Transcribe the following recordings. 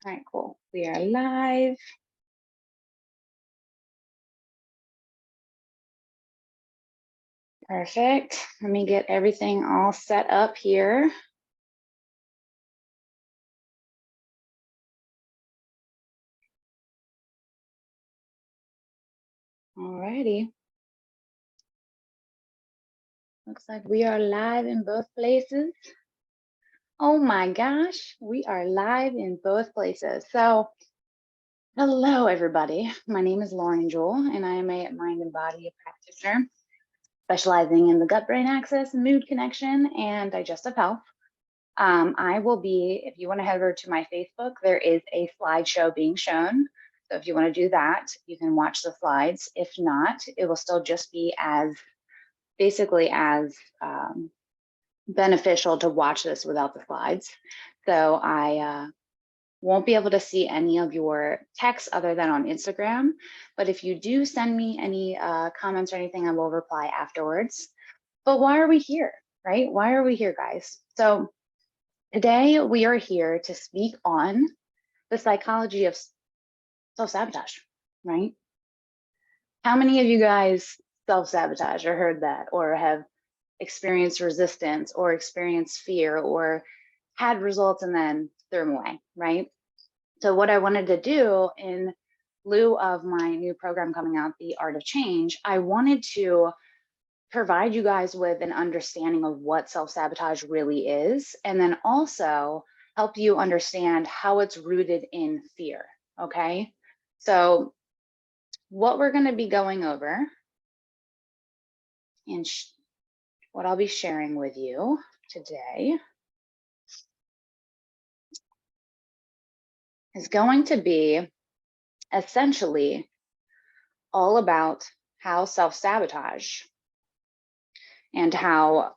All right, cool. We are live. Perfect. Let me get everything all set up here. All righty. Looks like we are live in both places. Oh my gosh, we are live in both places. So, hello everybody. My name is Lauren Jewell, and I am a mind and body practitioner specializing in the gut-brain axis, mood connection, and digestive health. I will be, if you want to head over to my Facebook, there is a slideshow being shown. So if you want to do that, you can watch the slides. If not, it will still just be as basically as beneficial to watch this without the slides. So I won't be able to see any of your texts other than on Instagram. But if you do send me any comments or anything, I will reply afterwards. But why are we here, right? Why are we here, guys? So today we are here to speak on the psychology of self-sabotage, right? How many of you guys self-sabotage or heard that or have experienced resistance or experienced fear or had results and then threw them away, right? So what I wanted to do in lieu of my new program coming out, The Art of Change, I wanted to provide you guys with an understanding of what self-sabotage really is, and then also help you understand how it's rooted in fear, okay? So what we're gonna be going over and what I'll be sharing with you today is going to be essentially all about how self-sabotage and how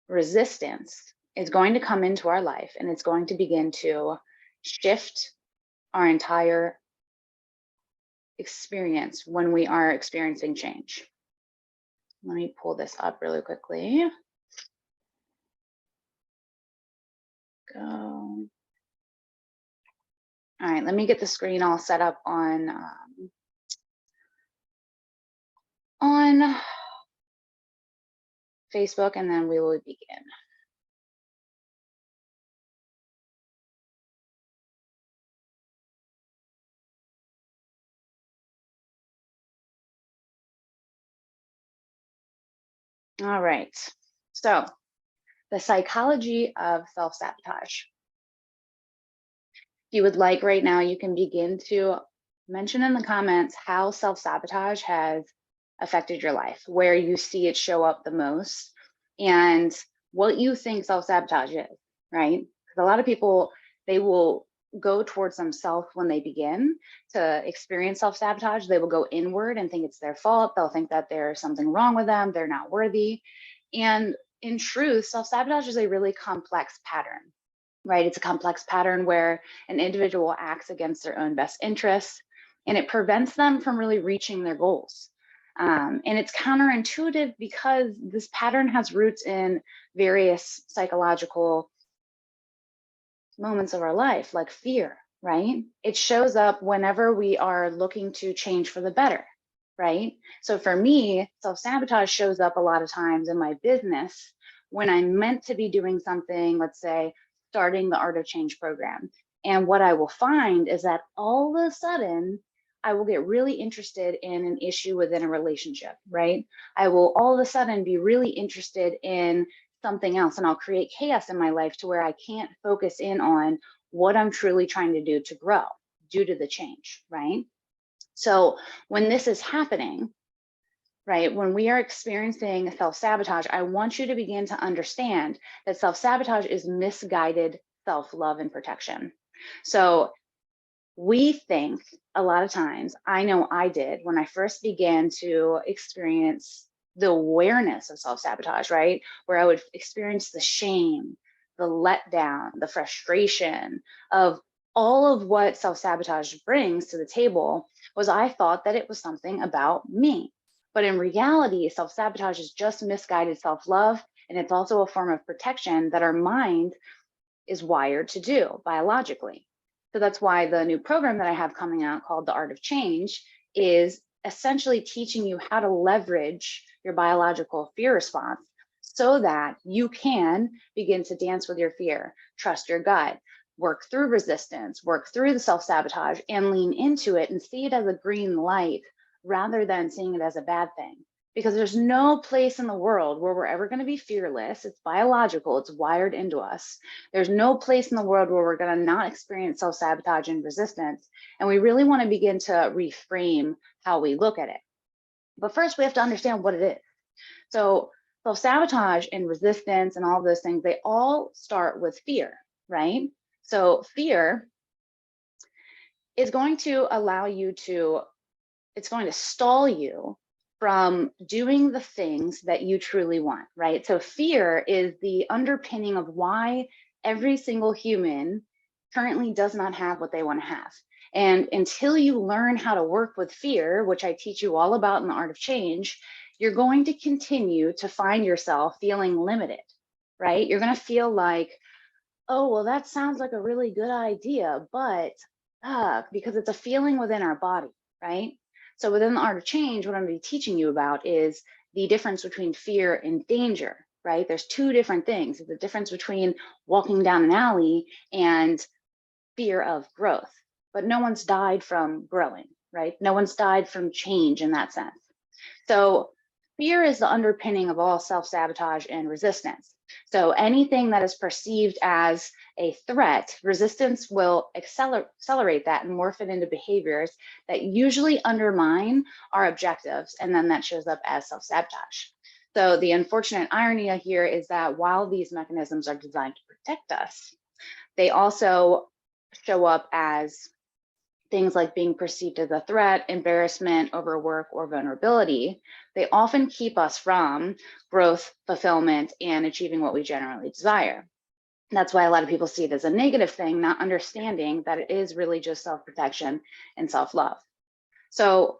resistance is going to come into our life, and it's going to begin to shift our entire experience when we are experiencing change. Let me pull this up really quickly. Go. All right, let me get the screen all set up on Facebook, and then we will begin. All right, so the psychology of self-sabotage. If you would like right now, you can begin to mention in the comments how self-sabotage has affected your life, where you see it show up the most, and what you think self-sabotage is, right? Because a lot of people, they will go towards themselves when they begin to experience self-sabotage. They will go inward and think it's their fault. They'll think that there's something wrong with them, they're not worthy. And in truth, self-sabotage is a really complex pattern, right? It's a complex pattern where an individual acts against their own best interests, and it prevents them from really reaching their goals. And it's counterintuitive because this pattern has roots in various psychological moments of our life, like fear, right? It shows up whenever we are looking to change for the better, right? So for me, self-sabotage shows up a lot of times in my business when I'm meant to be doing something, let's say, starting the Art of Change program. And what I will find is that all of a sudden, I will get really interested in an issue within a relationship, right? I will all of a sudden be really interested in something else, and I'll create chaos in my life to where I can't focus in on what I'm truly trying to do to grow due to the change, right? So when this is happening, right, when we are experiencing self-sabotage, I want you to begin to understand that self-sabotage is misguided self-love and protection. So we think a lot of times, I know I did when I first began to experience the awareness of self-sabotage, right? Where I would experience the shame, the letdown, the frustration of all of what self-sabotage brings to the table, was I thought that it was something about me. But in reality, self-sabotage is just misguided self-love, and it's also a form of protection that our mind is wired to do biologically. So that's why the new program that I have coming out called The Art of Change is essentially teaching you how to leverage your biological fear response so that you can begin to dance with your fear, trust your gut, work through resistance, work through the self-sabotage, and lean into it and see it as a green light rather than seeing it as a bad thing. Because there's no place in the world where we're ever going to be fearless. It's biological, it's wired into us. There's no place in the world where we're going to not experience self-sabotage and resistance. And we really want to begin to reframe how we look at it. But first, we have to understand what it is. So self-sabotage and resistance and all those things, they all start with fear, right? So fear is going to allow you to, it's going to stall you from doing the things that you truly want, right? So fear is the underpinning of why every single human currently does not have what they want to have. And until you learn how to work with fear, which I teach you all about in The Art of Change, you're going to continue to find yourself feeling limited, right? You're going to feel like, oh, well, that sounds like a really good idea, but because it's a feeling within our body, right? So within The Art of Change, what I'm going to be teaching you about is the difference between fear and danger, right? There's two different things. There's the difference between walking down an alley and fear of growth, but no one's died from growing, right? No one's died from change in that sense. So fear is the underpinning of all self-sabotage and resistance. So anything that is perceived as a threat, resistance will accelerate that and morph it into behaviors that usually undermine our objectives, and then that shows up as self-sabotage. So the unfortunate irony here is that while these mechanisms are designed to protect us, they also show up as things like being perceived as a threat, embarrassment, overwork, or vulnerability. They often keep us from growth, fulfillment, and achieving what we generally desire. That's why a lot of people see it as a negative thing, not understanding that it is really just self-protection and self-love. So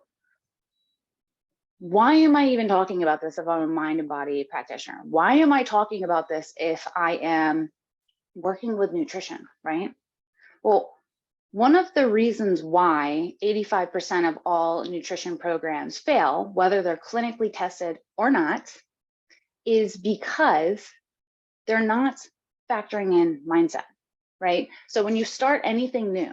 why am I even talking about this if I'm a mind and body practitioner? Why am I talking about this if I am working with nutrition, right? Well, one of the reasons why 85% of all nutrition programs fail, whether they're clinically tested or not, is because they're not factoring in mindset, right? So when you start anything new,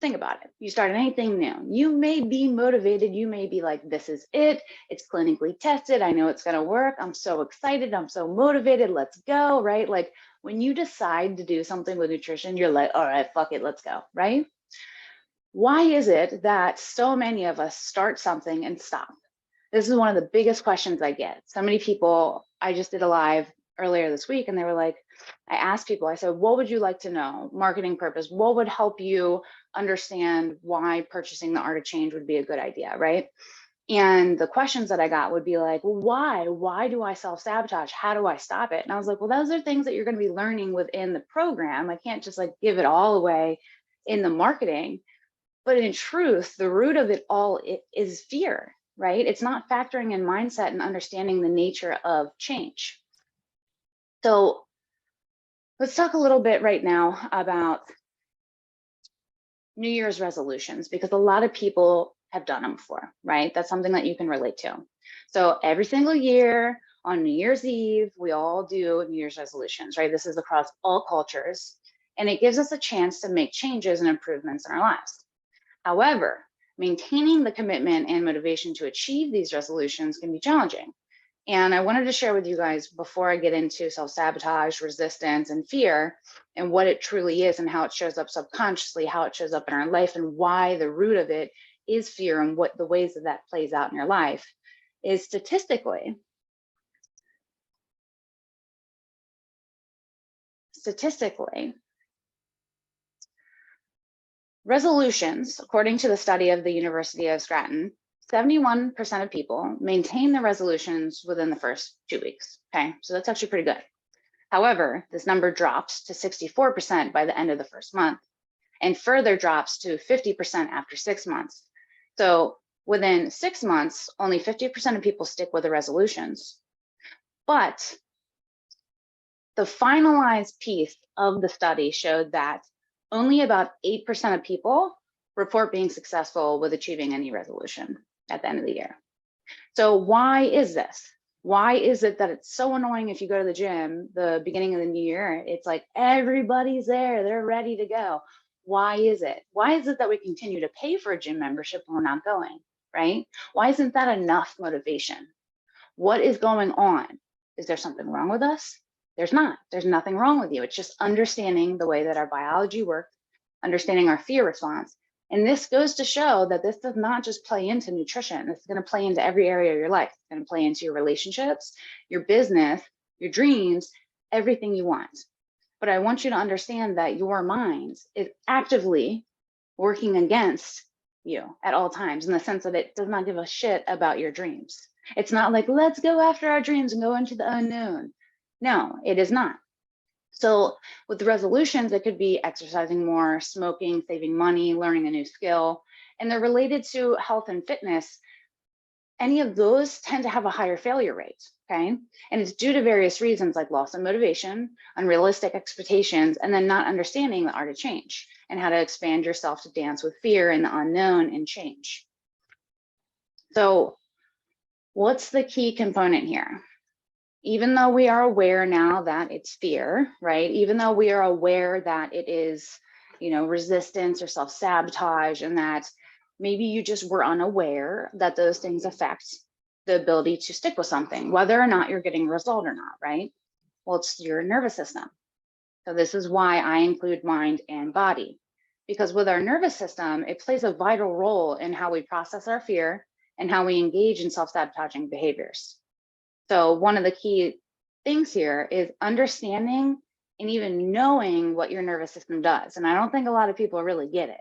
think about it. You start anything new, you may be motivated. You may be like, this is it. It's clinically tested. I know it's going to work. I'm so excited. I'm so motivated. Let's go, right? Like when you decide to do something with nutrition, you're like, all right, fuck it, let's go, right? Why is it that so many of us start something and stop? This is one of the biggest questions I get. So many people, I just did a live earlier this week and they were like, I asked people, I said, what would you like to know? Marketing purpose, what would help you understand why purchasing The Art of Change would be a good idea, right? And the questions that I got would be like, well, why? Why do I self-sabotage? How do I stop it? And I was like, well, those are things that you're going to be learning within the program. I can't just like give it all away in the marketing. But in truth, the root of it all is fear, right? It's not factoring in mindset and understanding the nature of change. So let's talk a little bit right now about New Year's resolutions, because a lot of people have done them before, right? That's something that you can relate to. So every single year on New Year's Eve, we all do New Year's resolutions, right? This is across all cultures, and it gives us a chance to make changes and improvements in our lives. However, maintaining the commitment and motivation to achieve these resolutions can be challenging. And I wanted to share with you guys before I get into self-sabotage, resistance, and fear, and what it truly is and how it shows up subconsciously, how it shows up in our life, and why the root of it is fear and what the ways that that plays out in your life is statistically, resolutions, according to the study of the University of Stratton, 71% of people maintain their resolutions within the first 2 weeks. Okay, so that's actually pretty good. However, this number drops to 64% by the end of the first month and further drops to 50% after 6 months. So within 6 months, only 50% of people stick with the resolutions. But the finalized piece of the study showed that only about 8% of people report being successful with achieving any resolution at the end of the year. So why is this? Why is it that it's so annoying if you go to the gym, the beginning of the new year, it's like everybody's there, they're ready to go. Why is it? Why is it that we continue to pay for a gym membership when we're not going, right? Why isn't that enough motivation? What is going on? Is there something wrong with us? There's not. There's nothing wrong with you. It's just understanding the way that our biology works, understanding our fear response. And this goes to show that this does not just play into nutrition. It's going to play into every area of your life. It's going to play into your relationships, your business, your dreams, everything you want. But I want you to understand that your mind is actively working against you at all times, in the sense that it does not give a shit about your dreams. It's not like, let's go after our dreams and go into the unknown. No, it is not. So with the resolutions, it could be exercising more, smoking, saving money, learning a new skill, and they're related to health and fitness. Any of those tend to have a higher failure rate, okay? And it's due to various reasons like loss of motivation, unrealistic expectations, and then not understanding the art of change and how to expand yourself to dance with fear and the unknown and change. So what's the key component here? Even though we are aware now that it's fear, right? Even though we are aware that it is, resistance or self-sabotage, and that maybe you just were unaware that those things affect the ability to stick with something, whether or not you're getting a result or not, right? Well, it's your nervous system. So this is why I include mind and body, because with our nervous system, it plays a vital role in how we process our fear and how we engage in self-sabotaging behaviors. So one of the key things here is understanding and even knowing what your nervous system does. And I don't think a lot of people really get it.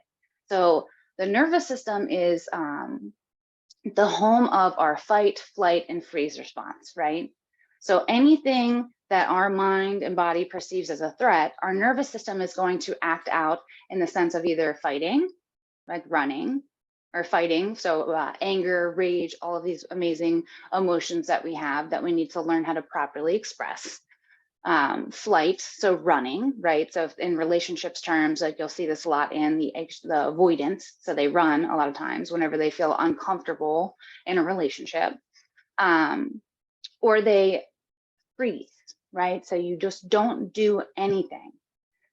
So the nervous system is the home of our fight, flight, and freeze response, right? So anything that our mind and body perceives as a threat, our nervous system is going to act out in the sense of either fighting, like running, or fighting. So anger, rage, all of these amazing emotions that we have that we need to learn how to properly express. Flight, so running, right? So if in relationships terms, like you'll see this a lot in the avoidance. So they run a lot of times whenever they feel uncomfortable in a relationship, or they freeze, right? So you just don't do anything.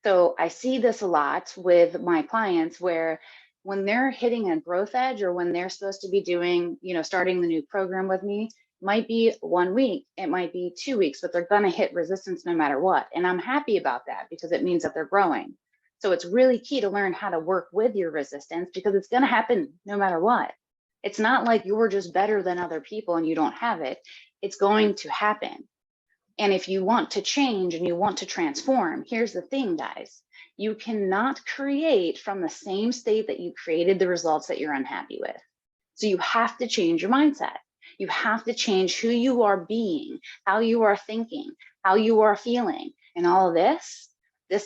So I see this a lot with my clients where when they're hitting a growth edge, or when they're supposed to be doing, starting the new program with me, might be 1 week, it might be 2 weeks, but they're going to hit resistance no matter what. And I'm happy about that because it means that they're growing. So it's really key to learn how to work with your resistance, because it's going to happen no matter what. It's not like you're just better than other people and you don't have it. It's going to happen. And if you want to change and you want to transform, here's the thing, guys. You cannot create from the same state that you created the results that you're unhappy with. So you have to change your mindset. You have to change who you are being, how you are thinking, how you are feeling. And all of this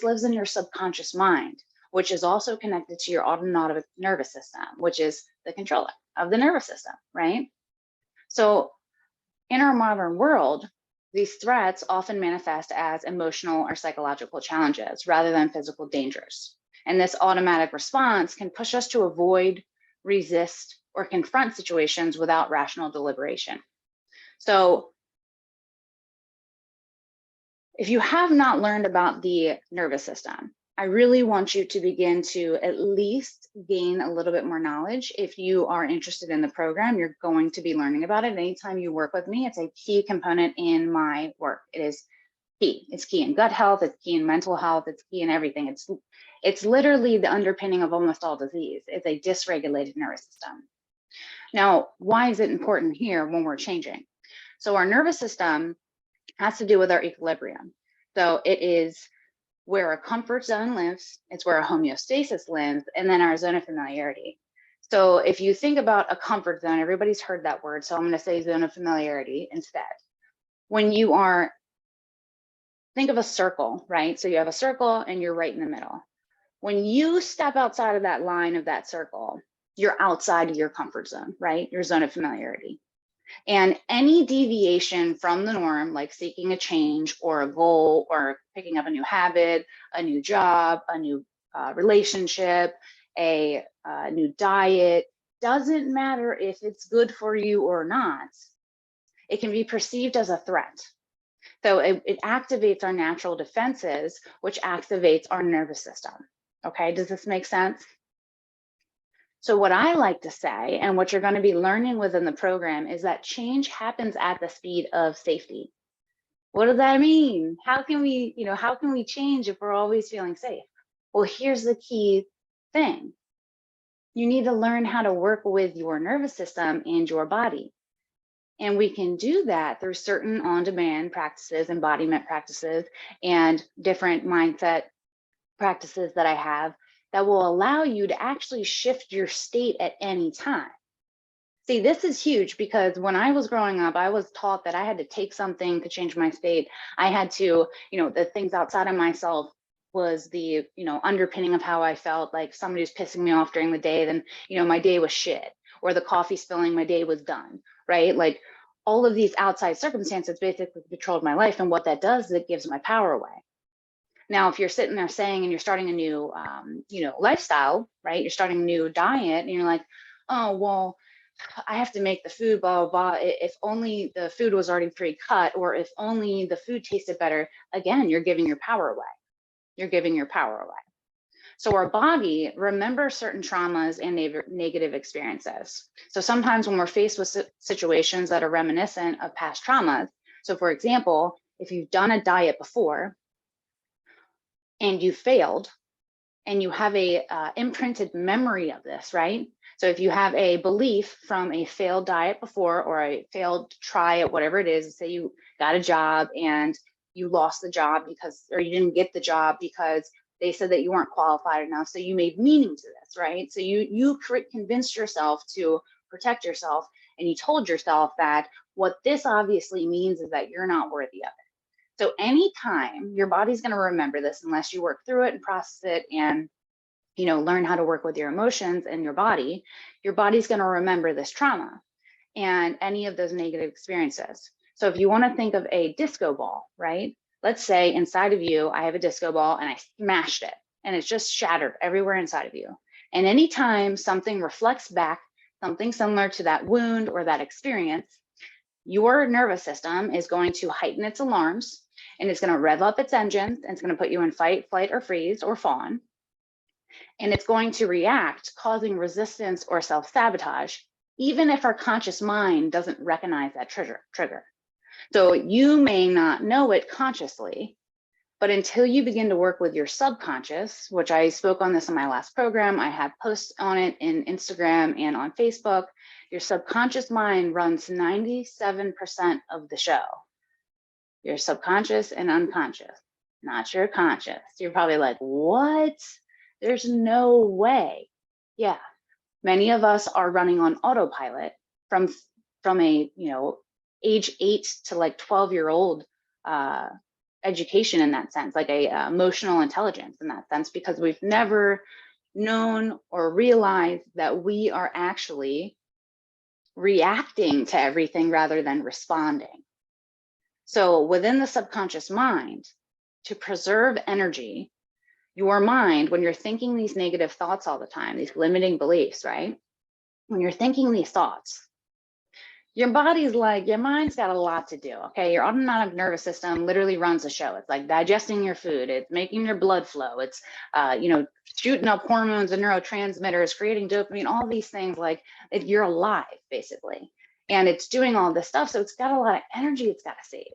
lives in your subconscious mind, which is also connected to your autonomic nervous system, which is the controller of the nervous system, right? So in our modern world, these threats often manifest as emotional or psychological challenges rather than physical dangers. And this automatic response can push us to avoid, resist, or confront situations without rational deliberation. So if you have not learned about the nervous system, I really want you to begin to at least gain a little bit more knowledge. If you are interested in the program, you're going to be learning about it. Anytime you work with me, it's a key component in my work. It is key. It's key in gut health. It's key in mental health. It's key in everything. It's literally the underpinning of almost all disease. It's a dysregulated nervous system. Now, why is it important here when we're changing? So our nervous system has to do with our equilibrium. So it is where a comfort zone lives, it's where a homeostasis lives, and then our zone of familiarity. So if you think about a comfort zone, everybody's heard that word, so I'm going to say zone of familiarity instead. When you are, think of a circle, right? So you have a circle and you're right in the middle. When you step outside of that line of that circle, you're outside of your comfort zone, right? Your zone of familiarity. And any deviation from the norm, like seeking a change or a goal or picking up a new habit, a new job, a new relationship, a new diet. Doesn't matter if it's good for you or not. It can be perceived as a threat. So it activates our natural defenses, which activates our nervous system. Okay, does this make sense? So what I like to say, and what you're going to be learning within the program, is that change happens at the speed of safety. What does that mean? How can we change if we're always feeling safe? Well, here's the key thing. You need to learn how to work with your nervous system and your body. And we can do that through certain on-demand practices, embodiment practices, and different mindset practices that I have that will allow you to actually shift your state at any time. See, this is huge because when I was growing up, I was taught that I had to take something to change my state. I had to, the things outside of myself was the, underpinning of how I felt. Like somebody was pissing me off during the day, then, my day was shit. Or the coffee spilling, my day was done, right? Like all of these outside circumstances basically controlled my life. And what that does is it gives my power away. Now, if you're sitting there saying, and you're starting a new, lifestyle, right? You're starting a new diet and you're like, oh, well, I have to make the food, blah, blah, blah. If only the food was already pre-cut, or if only the food tasted better, again, you're giving your power away. You're giving your power away. So our body remembers certain traumas and negative experiences. So sometimes when we're faced with situations that are reminiscent of past traumas, so for example, if you've done a diet before and you failed and you have a imprinted memory of this, right? So if you have a belief from a failed diet before, or a failed try at whatever it is, say you got a job and you lost the job or you didn't get the job because they said that you weren't qualified enough. So you made meaning to this, right? So you convinced yourself to protect yourself, and you told yourself that what this obviously means is that you're not worthy of it. So anytime, your body's going to remember this unless you work through it and process it and learn how to work with your emotions and your body's going to remember this trauma and any of those negative experiences. So if you want to think of a disco ball, right? Let's say inside of you, I have a disco ball and I smashed it and it's just shattered everywhere inside of you. And anytime something reflects back, something similar to that wound or that experience, your nervous system is going to heighten its alarms, and it's going to rev up its engines, and it's going to put you in fight, flight, or freeze, or fawn. And it's going to react, causing resistance or self-sabotage, even if our conscious mind doesn't recognize that trigger. So you may not know it consciously, but until you begin to work with your subconscious, which I spoke on this in my last program, I have posts on it in Instagram and on Facebook, your subconscious mind runs 97% of the show. Your subconscious and unconscious, not your conscious. You're probably like, what? There's no way. Yeah, many of us are running on autopilot from a age 8 to like 12-year-old education in that sense, like a emotional intelligence in that sense, because we've never known or realized that we are actually reacting to everything rather than responding. So within the subconscious mind, to preserve energy, your mind, when you're thinking these negative thoughts all the time, these limiting beliefs, right? When you're thinking these thoughts, your body's like, your mind's got a lot to do, okay? Your autonomic nervous system literally runs the show. It's like digesting your food. It's making your blood flow. It's, shooting up hormones and neurotransmitters, creating dopamine, all these things. Like you're alive, basically. And it's doing all this stuff. So it's got a lot of energy it's got to save.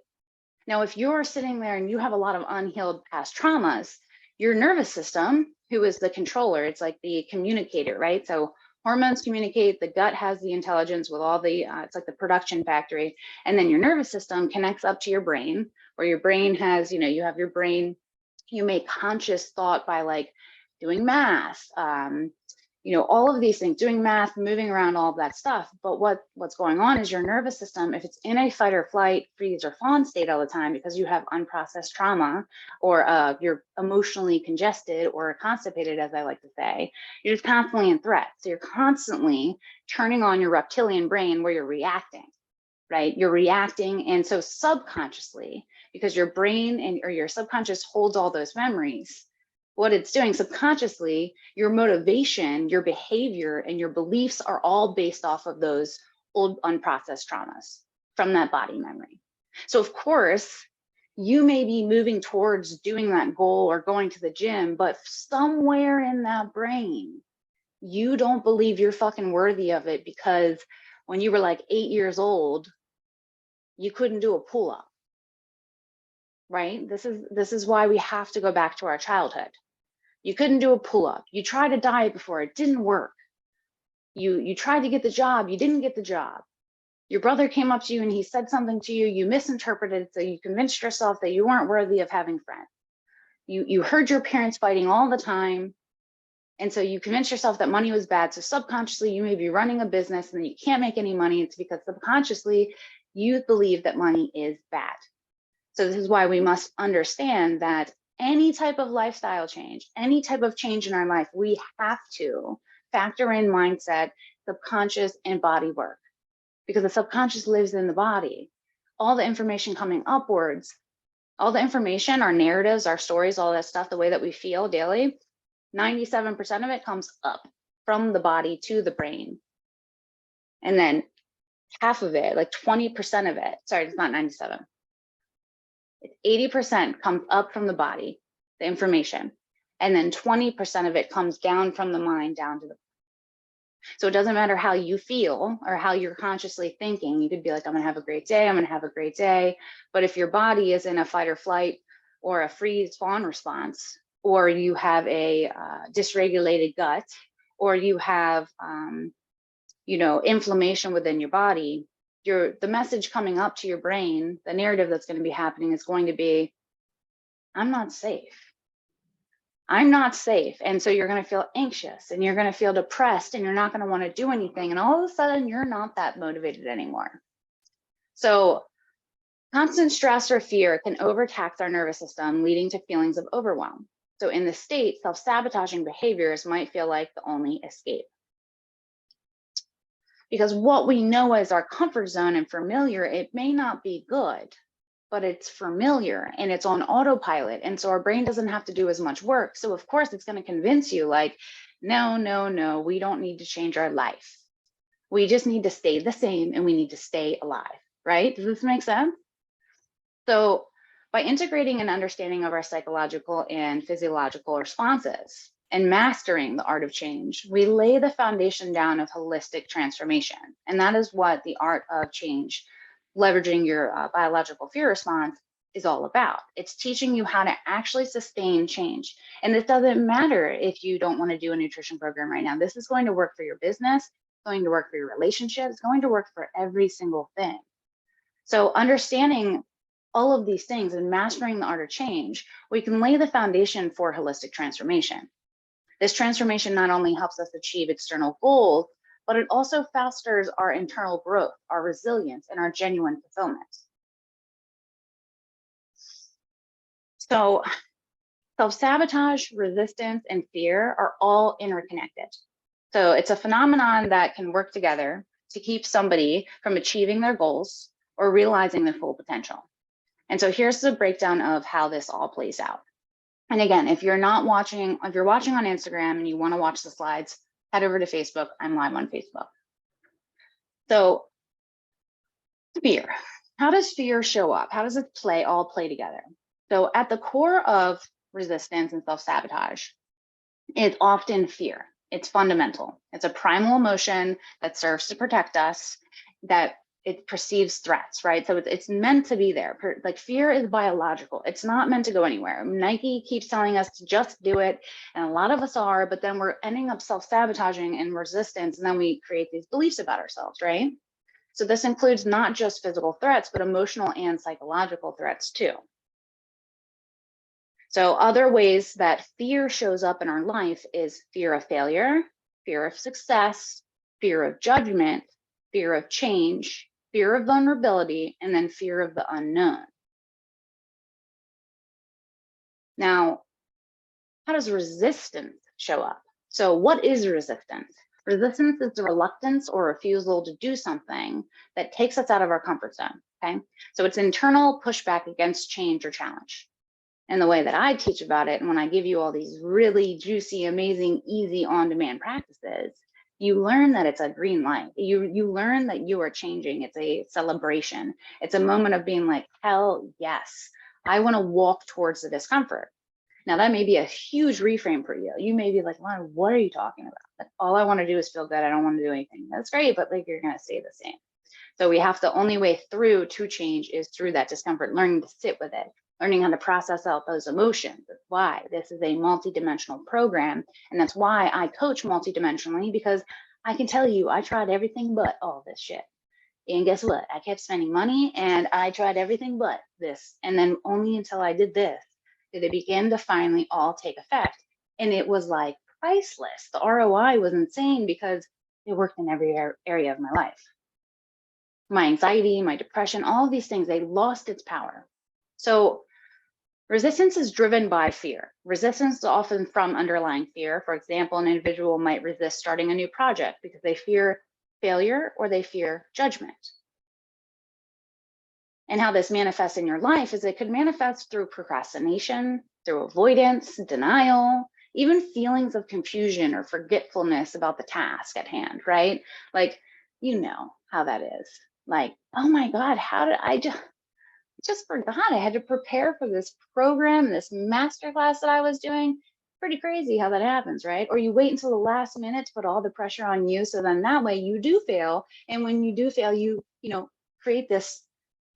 Now, if you're sitting there and you have a lot of unhealed past traumas, your nervous system, who is the controller, it's like the communicator, right? So hormones communicate, the gut has the intelligence with all the, it's like the production factory. And then your nervous system connects up to your brain, where your brain has, you have your brain, you make conscious thought by like doing math, all of these things, doing math, moving around, all of that stuff. But what's going on is your nervous system, if it's in a fight or flight, freeze or fawn state all the time because you have unprocessed trauma, or you're emotionally congested or constipated, as I like to say, you're just constantly in threat. So you're constantly turning on your reptilian brain where you're reacting, right? You're reacting. And so subconsciously, because your brain or your subconscious holds all those memories, what it's doing subconsciously, your motivation, your behavior, and your beliefs are all based off of those old unprocessed traumas from that body memory. So of course, you may be moving towards doing that goal or going to the gym, but somewhere in that brain, you don't believe you're fucking worthy of it because when you were like 8 years old, you couldn't do a pull-up, right? This is why we have to go back to our childhood. You couldn't do a pull-up. You tried a diet before, it didn't work. You tried to get the job, you didn't get the job. Your brother came up to you and he said something to you, you misinterpreted it, so you convinced yourself that you weren't worthy of having friends. You heard your parents fighting all the time, and so you convinced yourself that money was bad. So subconsciously, you may be running a business and you can't make any money. It's because subconsciously, you believe that money is bad. So this is why we must understand that any type of lifestyle change, any type of change in our life, we have to factor in mindset, subconscious, and body work, because the subconscious lives in the body. All the information coming upwards, all the information, our narratives, our stories, all that stuff, the way that we feel daily, 97% of it comes up from the body to the brain. And then half of it, like 20% of it, sorry, it's not 97. 80% comes up from the body, the information, and then 20% of it comes down from the mind down to the. So it doesn't matter how you feel or how you're consciously thinking. You could be like, I'm gonna have a great day, I'm gonna have a great day. But if your body is in a fight or flight or a freeze fawn response, or you have a dysregulated gut, or you have inflammation within your body, the message coming up to your brain, the narrative that's going to be happening is going to be, I'm not safe. I'm not safe. And so you're going to feel anxious and you're going to feel depressed and you're not going to want to do anything. And all of a sudden, you're not that motivated anymore. So constant stress or fear can overtax our nervous system, leading to feelings of overwhelm. So in this state, self-sabotaging behaviors might feel like the only escape. Because what we know as our comfort zone and familiar, it may not be good, but it's familiar and it's on autopilot. And so our brain doesn't have to do as much work. So of course it's going to convince you like, no, we don't need to change our life. We just need to stay the same and we need to stay alive, right? Does this make sense? So by integrating an understanding of our psychological and physiological responses and mastering the art of change, we lay the foundation down of holistic transformation. And that is what the art of change, leveraging your biological fear response, is all about. It's teaching you how to actually sustain change. And this doesn't matter if you don't want to do a nutrition program right now. This is going to work for your business, it's going to work for your relationships, it's going to work for every single thing. So understanding all of these things and mastering the art of change, we can lay the foundation for holistic transformation. This transformation not only helps us achieve external goals, but it also fosters our internal growth, our resilience, and our genuine fulfillment. So self-sabotage, resistance, and fear are all interconnected. So it's a phenomenon that can work together to keep somebody from achieving their goals or realizing their full potential. And so here's the breakdown of how this all plays out. And again, if you're watching on Instagram and you want to watch the slides, head over to Facebook. I'm live on Facebook. So fear. How does fear show up? How does it all play together? So at the core of resistance and self-sabotage is often fear. It's fundamental. It's a primal emotion that serves to protect us, that it perceives threats, right? So it's meant to be there. Like fear is biological. It's not meant to go anywhere. Nike keeps telling us to just do it. And a lot of us are, but then we're ending up self-sabotaging and resistance. And then we create these beliefs about ourselves, right? So this includes not just physical threats, but emotional and psychological threats too. So other ways that fear shows up in our life is fear of failure, fear of success, fear of judgment, fear of change, fear of vulnerability, and then fear of the unknown. Now, how does resistance show up? So what is resistance? Resistance is the reluctance or refusal to do something that takes us out of our comfort zone, okay? So it's internal pushback against change or challenge. And the way that I teach about it, and when I give you all these really juicy, amazing, easy on-demand practices, you learn that it's a green light. You learn that you are changing. It's a celebration. It's a moment of being like, hell yes, I want to walk towards the discomfort. Now that may be a huge reframe for you. You may be like, Lana, what are you talking about? Like, all I want to do is feel good. I don't want to do anything. That's great, but like you're gonna stay the same. So we have the only way through to change is through that discomfort, learning to sit with it, learning how to process out those emotions. That's why this is a multidimensional program. And that's why I coach multidimensionally, because I can tell you, I tried everything but all this shit. And guess what? I kept spending money and I tried everything but this. And then only until I did this did it begin to finally all take effect. And it was like priceless. The ROI was insane because it worked in every area of my life. My anxiety, my depression, all of these things, they lost its power. So resistance is driven by fear. Resistance is often from underlying fear. For example, an individual might resist starting a new project because they fear failure or they fear judgment. And how this manifests in your life is it could manifest through procrastination, through avoidance, denial, even feelings of confusion or forgetfulness about the task at hand, right? Like, you know how that is. Like, oh my God, how did I just forgot I had to prepare for this program, this masterclass that I was doing. Pretty crazy how that happens, right? Or you wait until the last minute to put all the pressure on you. So then that way you do fail. And when you do fail, you create this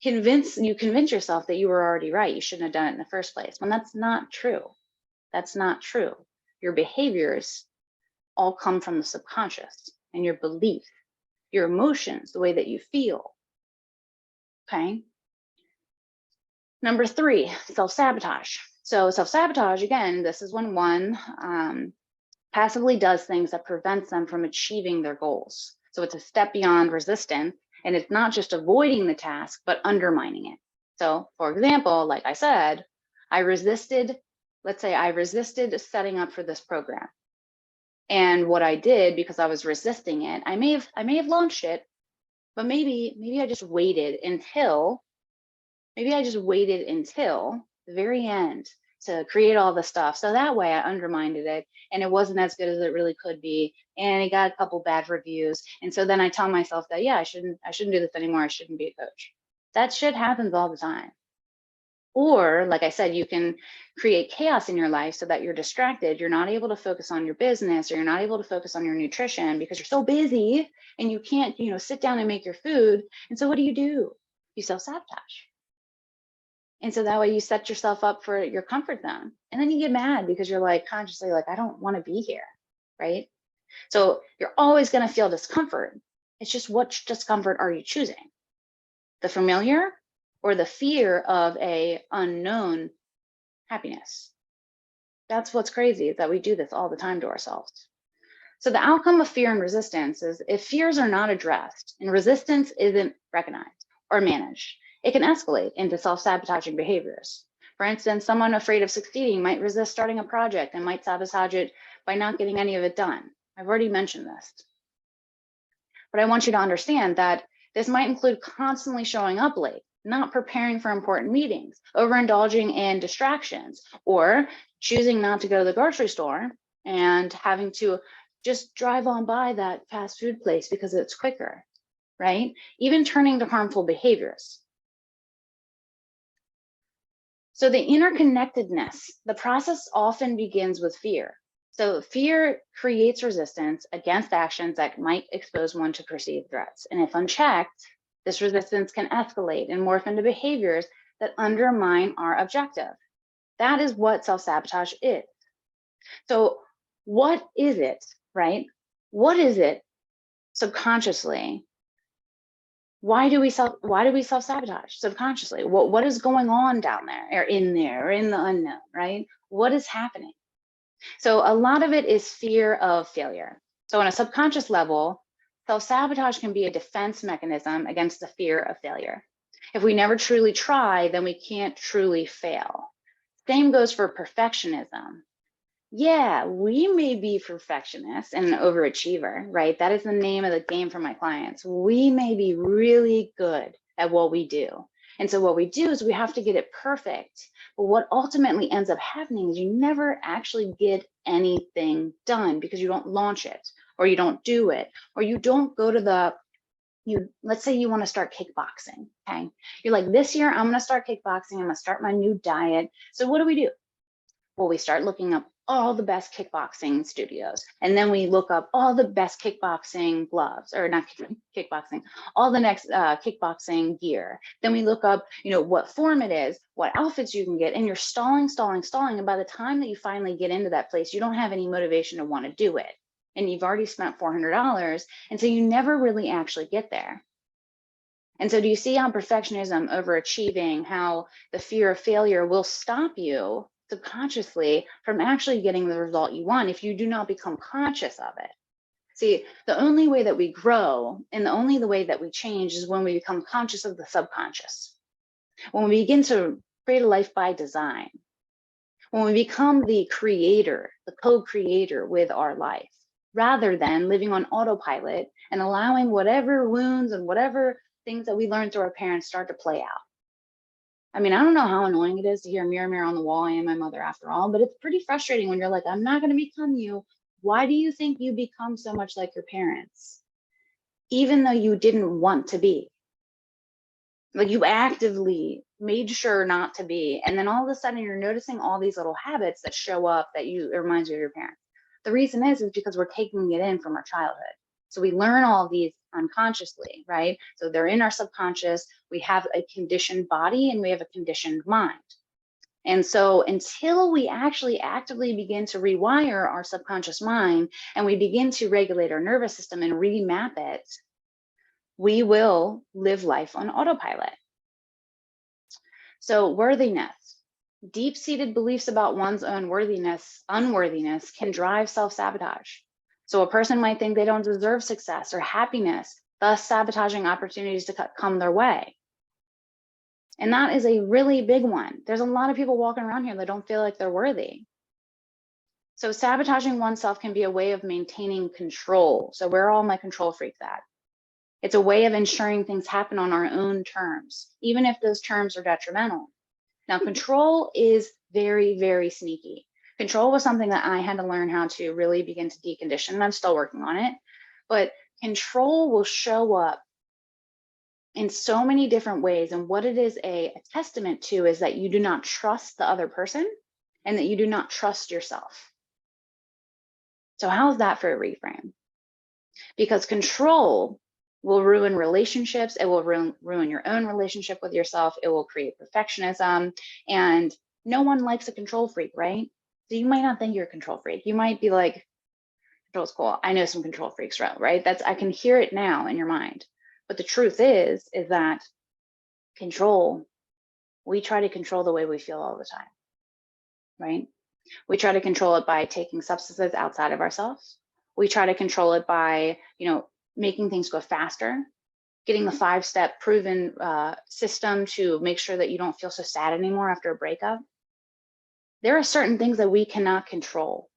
convince yourself that you were already right. You shouldn't have done it in the first place. When that's not true. That's not true. Your behaviors all come from the subconscious and your belief, your emotions, the way that you feel. Okay. Number 3, self-sabotage. So self-sabotage, again, this is when one passively does things that prevents them from achieving their goals. So it's a step beyond resistance, and it's not just avoiding the task, but undermining it. So for example, like I said, let's say I resisted setting up for this program. And what I did, because I was resisting it, I may have launched it, but maybe I just waited until the very end to create all the stuff. So that way I undermined it and it wasn't as good as it really could be. And it got a couple bad reviews. And so then I tell myself that, yeah, I shouldn't do this anymore. I shouldn't be a coach. That shit happens all the time. Or like I said, you can create chaos in your life so that you're distracted. You're not able to focus on your business, or you're not able to focus on your nutrition because you're so busy and you can't, sit down and make your food. And so what do? You self-sabotage. And so that way you set yourself up for your comfort zone. And then you get mad because you're like consciously like, I don't want to be here, right? So you're always going to feel discomfort. It's just which discomfort are you choosing? The familiar or the fear of a unknown happiness? That's what's crazy, is that we do this all the time to ourselves. So the outcome of fear and resistance is if fears are not addressed and resistance isn't recognized or managed, it can escalate into self-sabotaging behaviors. For instance, someone afraid of succeeding might resist starting a project and might sabotage it by not getting any of it done. I've already mentioned this. But I want you to understand that this might include constantly showing up late, not preparing for important meetings, overindulging in distractions, or choosing not to go to the grocery store and having to just drive on by that fast food place because it's quicker, right? Even turning to harmful behaviors. So the interconnectedness, the process often begins with fear. So fear creates resistance against actions that might expose one to perceived threats. And if unchecked, this resistance can escalate and morph into behaviors that undermine our objective. That is what self-sabotage is. So what is it, right? What is it subconsciously? Why do we self-sabotage subconsciously? What is going on down there or in the unknown, right? What is happening? So a lot of it is fear of failure. So on a subconscious level, self-sabotage can be a defense mechanism against the fear of failure. If we never truly try, then we can't truly fail. Same goes for perfectionism. Yeah, we may be perfectionists and an overachiever, right? That is the name of the game for my clients. We may be really good at what we do, And so what we do is we have to get it perfect. But what ultimately ends up happening is you never actually get anything done because you don't launch it, or you don't do it, or you don't go to the, let's say you want to start kickboxing. Okay. You're like, this year I'm going to start kickboxing. I'm going to start my new diet. So what do? Well, we start looking up all the best kickboxing studios, and then we look up all the best kickboxing gloves, or not kickboxing, all the next kickboxing gear. Then we look up, what form it is, what outfits you can get, and you're stalling. And by the time that you finally get into that place, you don't have any motivation to want to do it. And you've already spent $400. And so you never really actually get there. And so do you see how perfectionism, overachieving, how the fear of failure will stop you subconsciously from actually getting the result you want if you do not become conscious of it? See, the only way that we grow and the only way that we change is when we become conscious of the subconscious. When we begin to create a life by design. When we become the creator, the co-creator with our life, rather than living on autopilot and allowing whatever wounds and whatever things that we learned through our parents start to play out. I mean, I don't know how annoying it is to hear mirror, mirror on the wall, I am my mother after all, but it's pretty frustrating when you're like, I'm not going to become you. Why do you think you become so much like your parents? Even though you didn't want to be. Like, you actively made sure not to be. And then all of a sudden you're noticing all these little habits that show up that it reminds you of your parents. The reason is because we're taking it in from our childhood. So we learn all of these unconsciously, right? So they're in our subconscious. We have a conditioned body and we have a conditioned mind. And so until we actually actively begin to rewire our subconscious mind and we begin to regulate our nervous system and remap it, we will live life on autopilot. So worthiness, deep-seated beliefs about one's own unworthiness can drive self-sabotage. So a person might think they don't deserve success or happiness, thus sabotaging opportunities to come their way. And that is a really big one. There's a lot of people walking around here that don't feel like they're worthy. So sabotaging oneself can be a way of maintaining control. So where are all my control freaks at? It's a way of ensuring things happen on our own terms, even if those terms are detrimental. Now, control is very, very sneaky. Control was something that I had to learn how to really begin to decondition, and I'm still working on it. But control will show up in so many different ways. And what it is a testament to is that you do not trust the other person and that you do not trust yourself. So how's that for a reframe? Because control will ruin relationships. It will ruin your own relationship with yourself. It will create perfectionism. And no one likes a control freak, right? So you might not think you're a control freak. You might be like, control's cool. I know some control freaks, right? I can hear it now in your mind. But the truth is that control, we try to control the way we feel all the time, right? We try to control it by taking substances outside of ourselves. We try to control it by, making things go faster, getting the 5-step proven system to make sure that you don't feel so sad anymore after a breakup. There are certain things that we cannot control,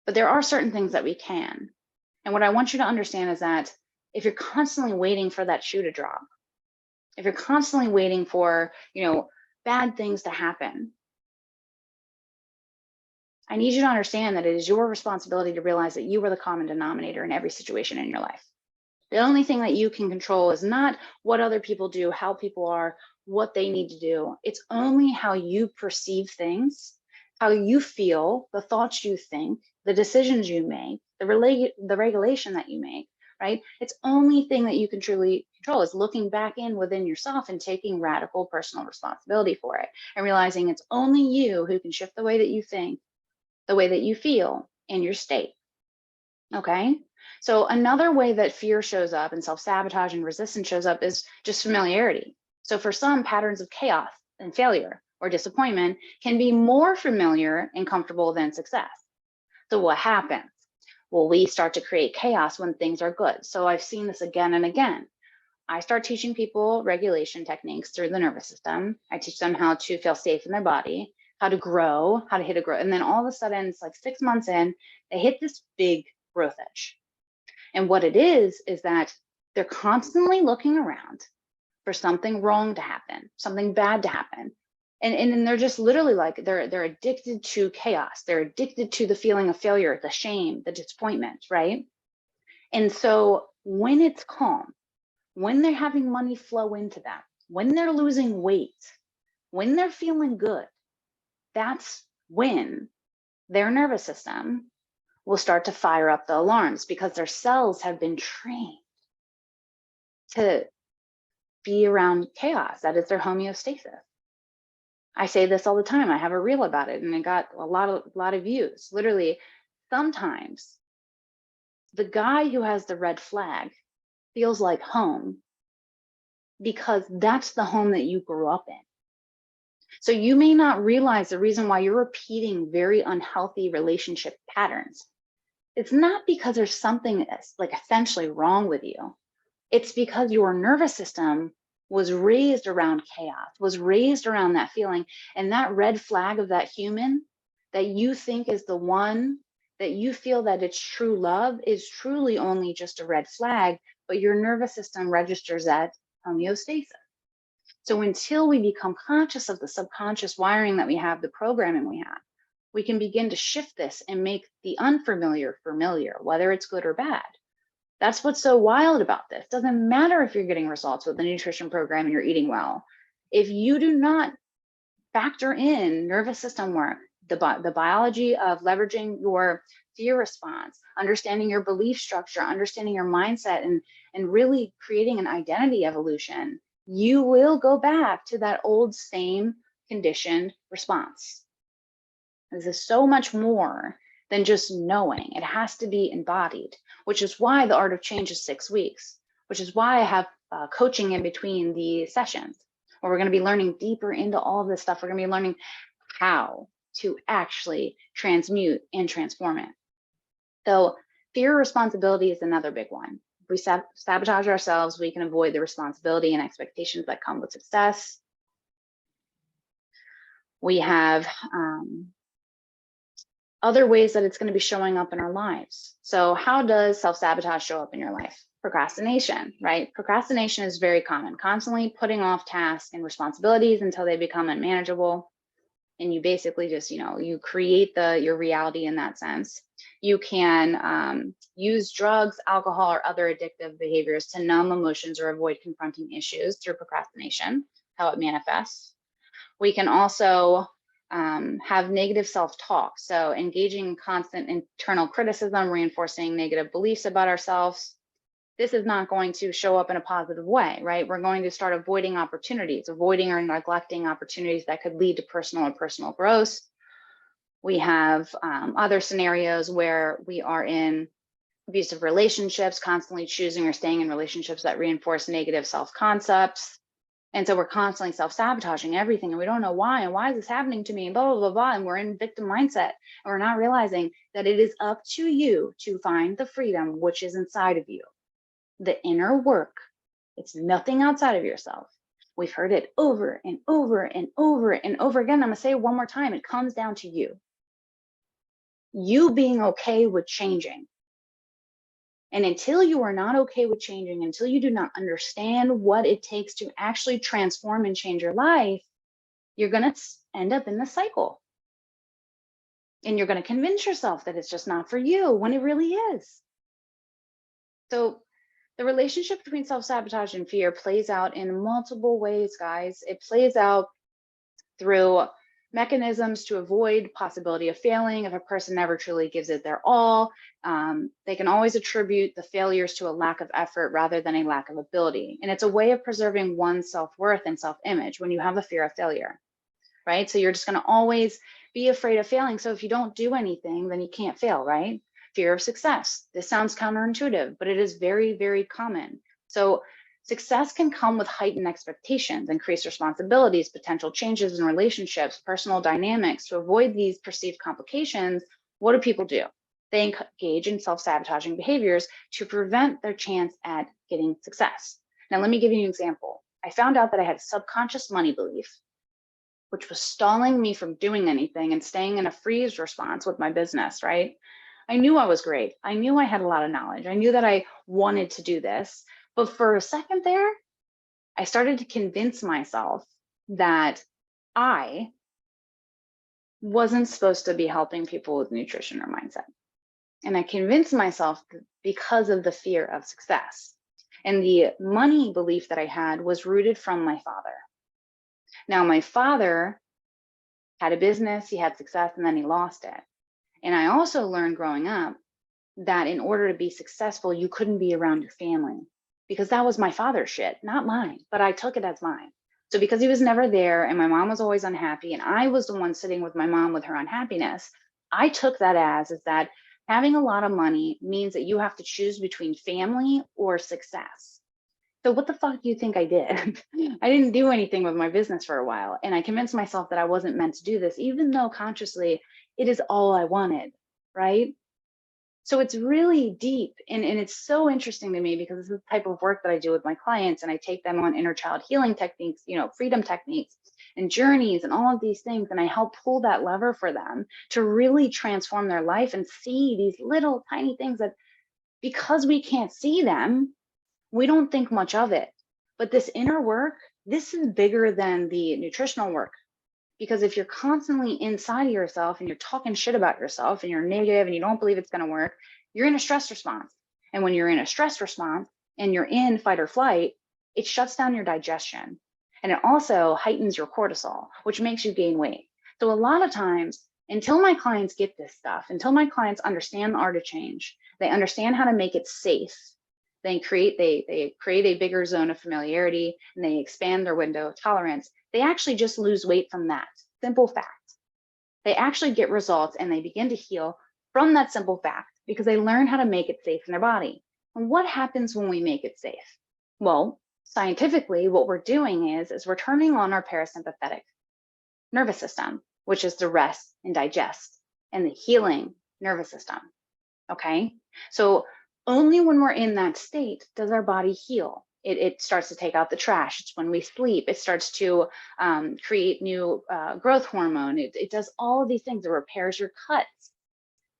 but there are certain things that we can. And what I want you to understand is that if you're constantly waiting for that shoe to drop, if you're constantly waiting for, bad things to happen, I need you to understand that it is your responsibility to realize that you are the common denominator in every situation in your life. The only thing that you can control is not what other people do, how people are, what they need to do. It's only how you perceive things, how you feel, the thoughts you think, the decisions you make, the regulation that you make, right? It's only thing that you can truly control is looking back within yourself and taking radical personal responsibility for it and realizing it's only you who can shift the way that you think, the way that you feel, and your state. Okay? So another way that fear shows up and self-sabotage and resistance shows up is just familiarity. So for some, patterns of chaos and failure or disappointment can be more familiar and comfortable than success. So what happens? Well, we start to create chaos when things are good. So I've seen this again and again. I start teaching people regulation techniques through the nervous system. I teach them how to feel safe in their body, how to grow, how to hit a growth. And then all of a sudden, it's like 6 months in, they hit this big growth edge. And what it is that they're constantly looking around. for something wrong to happen, something bad to happen. And then they're just literally like, they're addicted to chaos. They're addicted to the feeling of failure, the shame, the disappointment, right? And so when it's calm, when they're having money flow into them, when they're losing weight, when they're feeling good, that's when their nervous system will start to fire up the alarms, because their cells have been trained to be around chaos. That is their homeostasis. I say this all the time. I have a reel about it, and it got a lot of views. Literally, sometimes the guy who has the red flag feels like home because that's the home that you grew up in. So you may not realize the reason why you're repeating very unhealthy relationship patterns. It's not because there's something that's like essentially wrong with you. It's because your nervous system was raised around chaos, was raised around that feeling. And that red flag of that human that you think is the one that you feel that it's true love is truly only just a red flag, but your nervous system registers that homeostasis. So until we become conscious of the subconscious wiring that we have, the programming we have, we can begin to shift this and make the unfamiliar familiar, whether it's good or bad. That's what's so wild about this. Doesn't matter if you're getting results with the nutrition program and you're eating well. If you do not factor in nervous system work, the biology of leveraging your fear response, understanding your belief structure, understanding your mindset, and really creating an identity evolution, you will go back to that old same conditioned response. This is so much more than just knowing. It has to be embodied, which is why the art of change is 6 weeks, which is why I have coaching in between the sessions, where we're going to be learning deeper into all of this stuff. We're going to be learning how to actually transmute and transform it. So fear responsibility is another big one. If we sabotage ourselves, we can avoid the responsibility and expectations that come with success. We have other ways that it's going to be showing up in our lives. So how does self-sabotage show up in your life? Procrastination, right? Procrastination is very common, constantly putting off tasks and responsibilities until they become unmanageable. And you basically just, you create your reality in that sense. You can use drugs, alcohol, or other addictive behaviors to numb emotions or avoid confronting issues through procrastination, how it manifests. We can also have negative self-talk. So engaging in constant internal criticism, reinforcing negative beliefs about ourselves. This is not going to show up in a positive way, right? We're going to start avoiding opportunities, avoiding or neglecting opportunities that could lead to personal growth. We have other scenarios where we are in abusive relationships, constantly choosing or staying in relationships that reinforce negative self-concepts. And so we're constantly self-sabotaging everything, and we don't know why, and why is this happening to me, and blah, blah, blah, blah, and we're in victim mindset, and we're not realizing that it is up to you to find the freedom which is inside of you. The inner work, it's nothing outside of yourself. We've heard it over and over and over and over again. I'm gonna say it one more time. It comes down to you. You being okay with changing. And until you are not okay with changing, until you do not understand what it takes to actually transform and change your life, you're going to end up in the cycle. And you're going to convince yourself that it's just not for you when it really is. So the relationship between self-sabotage and fear plays out in multiple ways, guys. It plays out through mechanisms to avoid possibility of failing. If a person never truly gives it their all, they can always attribute the failures to a lack of effort rather than a lack of ability. And it's a way of preserving one's self-worth and self-image when you have a fear of failure, right? So you're just going to always be afraid of failing. So if you don't do anything, then you can't fail, right? Fear of success. This sounds counterintuitive, but it is very, very common. So success can come with heightened expectations, increased responsibilities, potential changes in relationships, personal dynamics. To avoid these perceived complications, what do people do? They engage in self-sabotaging behaviors to prevent their chance at getting success. Now, let me give you an example. I found out that I had a subconscious money belief, which was stalling me from doing anything and staying in a freeze response with my business, right? I knew I was great. I knew I had a lot of knowledge. I knew that I wanted to do this. But for a second there, I started to convince myself that I wasn't supposed to be helping people with nutrition or mindset. And I convinced myself because of the fear of success. And the money belief that I had was rooted from my father. Now, my father had a business, he had success, and then he lost it. And I also learned growing up that in order to be successful, you couldn't be around your family, because that was my father's shit, not mine, but I took it as mine. So because he was never there and my mom was always unhappy and I was the one sitting with my mom with her unhappiness, I took that as is that having a lot of money means that you have to choose between family or success. So what the fuck do you think I did? I didn't do anything with my business for a while. And I convinced myself that I wasn't meant to do this, even though consciously it is all I wanted, right? So it's really deep, and it's so interesting to me because it's the type of work that I do with my clients, and I take them on inner child healing techniques, freedom techniques and journeys and all of these things. And I help pull that lever for them to really transform their life and see these little tiny things that, because we can't see them, we don't think much of it. But this inner work, this is bigger than the nutritional work. Because if you're constantly inside of yourself and you're talking shit about yourself and you're negative and you don't believe it's going to work, you're in a stress response. And when you're in a stress response and you're in fight or flight, it shuts down your digestion. And it also heightens your cortisol, which makes you gain weight. So a lot of times, until my clients get this stuff, until my clients understand the art of change, they understand how to make it safe, they create a bigger zone of familiarity and they expand their window of tolerance. They actually just lose weight from that simple fact. They actually get results and they begin to heal from that simple fact because they learn how to make it safe in their body. And what happens when we make it safe? Well, scientifically, what we're doing is we're turning on our parasympathetic nervous system, which is the rest and digest and the healing nervous system. Okay, so only when we're in that state does our body heal. It starts to take out the trash. It's when we sleep. It starts to create new growth hormone. It does all of these things. It repairs your cuts.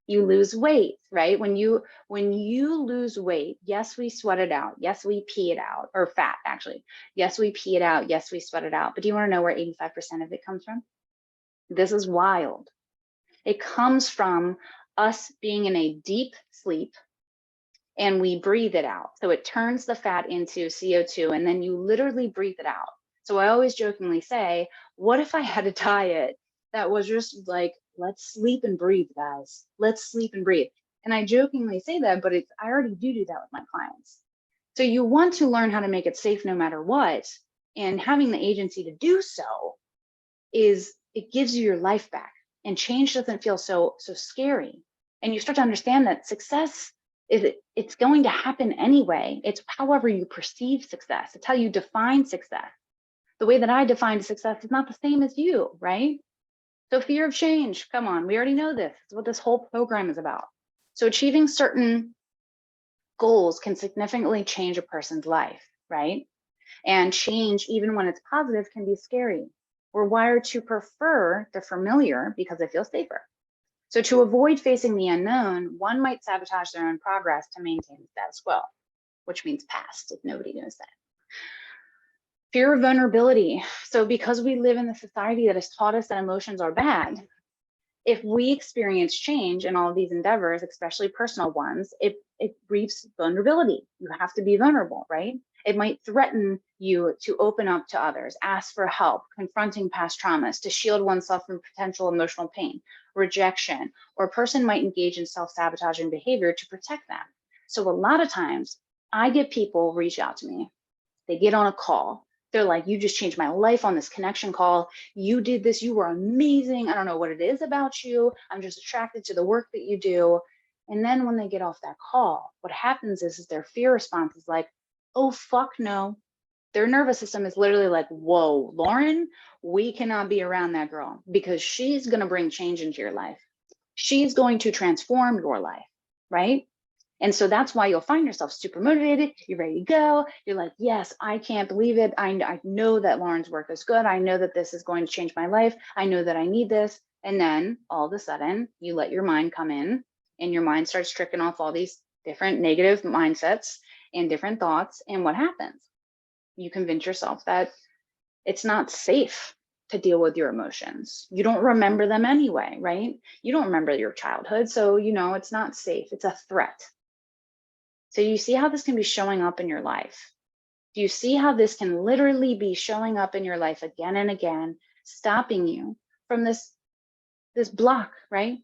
You lose weight, right? When you lose weight, yes, we sweat it out. Yes, we pee it out, or fat actually. Yes, we pee it out. Yes, we sweat it out. But do you want to know where 85% of it comes from? This is wild. It comes from us being in a deep sleep, and we breathe it out. So it turns the fat into CO2 and then you literally breathe it out. So I always jokingly say, what if I had a diet that was just like, let's sleep and breathe, guys. Let's sleep and breathe. And I jokingly say that, but I already do that with my clients. So you want to learn how to make it safe no matter what. And having the agency to do so it gives you your life back, and change doesn't feel so scary. And you start to understand that success it's going to happen anyway. It's however you perceive success. It's how you define success. The way that I define success is not the same as you, right? So fear of change, come on, we already know this. It's what this whole program is about. So achieving certain goals can significantly change a person's life, right? And change, even when it's positive, can be scary. We're wired to prefer the familiar because it feels safer. So to avoid facing the unknown, one might sabotage their own progress to maintain the status quo, which means past, if nobody knows that. Fear of vulnerability. So because we live in a society that has taught us that emotions are bad, if we experience change in all of these endeavors, especially personal ones, it reaps vulnerability. You have to be vulnerable, right? It might threaten you to open up to others, ask for help, confronting past traumas, to shield oneself from potential emotional pain, rejection, or a person might engage in self-sabotaging behavior to protect them. So a lot of times I get people reach out to me, they get on a call, they're like, you just changed my life on this connection call. You did this, you were amazing. I don't know what it is about you. I'm just attracted to the work that you do. And then when they get off that call, what happens is their fear response is like, oh, fuck no. Their nervous system is literally like, whoa, Lauren, we cannot be around that girl because she's going to bring change into your life. She's going to transform your life, right? And so that's why you'll find yourself super motivated. You're ready to go. You're like, yes, I can't believe it. I know that Lauren's work is good. I know that this is going to change my life. I know that I need this. And then all of a sudden you let your mind come in and your mind starts tricking off all these different negative mindsets and different thoughts. And what happens? You convince yourself that it's not safe to deal with your emotions. You don't remember them anyway, right? You don't remember your childhood, so you know it's not safe. It's a threat. So you see how this can be showing up in your life. Do you see how this can literally be showing up in your life again and again, stopping you from this block, right?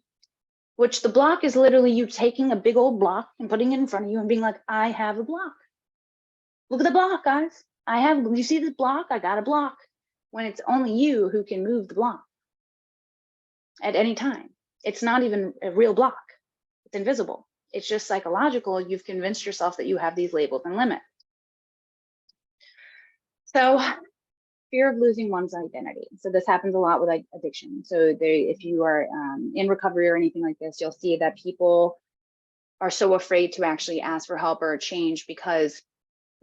Which the block is literally you taking a big old block and putting it in front of you and being like, I have a block. Look at the block, guys. You see this block? I got a block. When it's only you who can move the block at any time. It's not even a real block. It's invisible. It's just psychological. You've convinced yourself that you have these labels and limits. So fear of losing one's identity. So this happens a lot with like addiction. So if you are in recovery or anything like this, you'll see that people are so afraid to actually ask for help or change because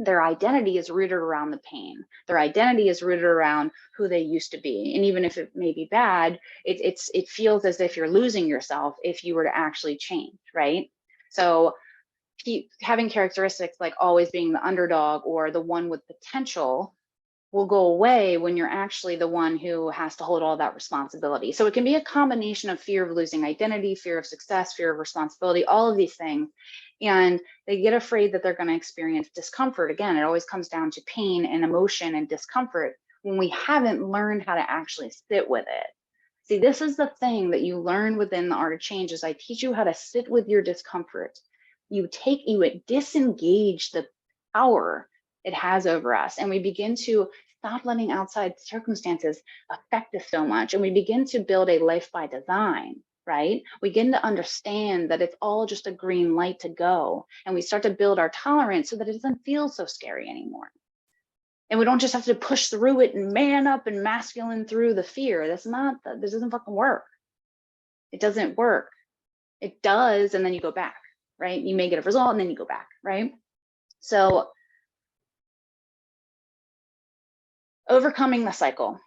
their identity is rooted around the pain. Their identity is rooted around who they used to be. And even if it may be bad, it feels as if you're losing yourself if you were to actually change, right? So having characteristics like always being the underdog or the one with potential will go away when you're actually the one who has to hold all that responsibility. So it can be a combination of fear of losing identity, fear of success, fear of responsibility, all of these things. And they get afraid that they're going to experience discomfort. Again, it always comes down to pain and emotion and discomfort when we haven't learned how to actually sit with it. See, this is the thing that you learn within the art of change is I teach you how to sit with your discomfort. You disengage the power it has over us. And we begin to stop letting outside circumstances affect us so much. And we begin to build a life by design, right? We begin to understand that it's all just a green light to go. And we start to build our tolerance so that it doesn't feel so scary anymore. And we don't just have to push through it and man up and masculine through the fear. This doesn't fucking work. It doesn't work. It does, and then you go back, right? You may get a result and then you go back, right? So overcoming the cycle.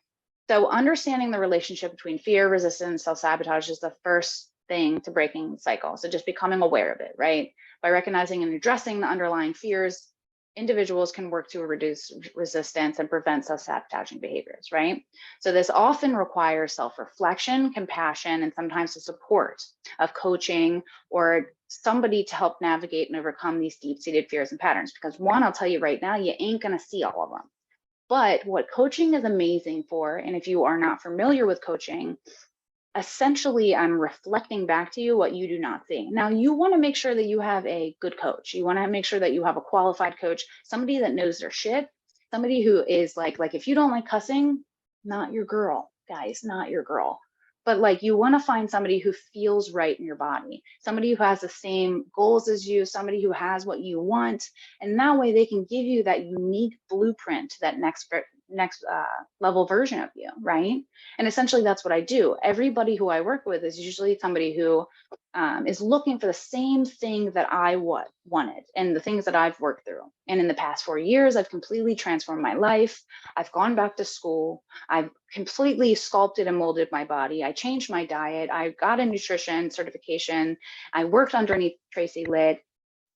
So understanding the relationship between fear, resistance, self-sabotage is the first thing to breaking the cycle. So just becoming aware of it, right? By recognizing and addressing the underlying fears, individuals can work to reduce resistance and prevent self-sabotaging behaviors, right? So this often requires self-reflection, compassion, and sometimes the support of coaching or somebody to help navigate and overcome these deep-seated fears and patterns. Because one, I'll tell you right now, you ain't gonna see all of them. But what coaching is amazing for, and if you are not familiar with coaching, essentially I'm reflecting back to you what you do not see. Now you want to make sure that you have a good coach. You want to make sure that you have a qualified coach, somebody that knows their shit, somebody who is like if you don't like cussing, not your girl, guys, not your girl. But like you want to find somebody who feels right in your body, somebody who has the same goals as you, somebody who has what you want, and that way they can give you that unique blueprint to that next level version of you, right? And essentially that's what I do. Everybody who I work with is usually somebody who is looking for the same thing that I wanted and the things that I've worked through. And in the past 4 years, I've completely transformed my life. I've gone back to school. I've completely sculpted and molded my body. I changed my diet. I got a nutrition certification. I worked underneath Tracy Litt,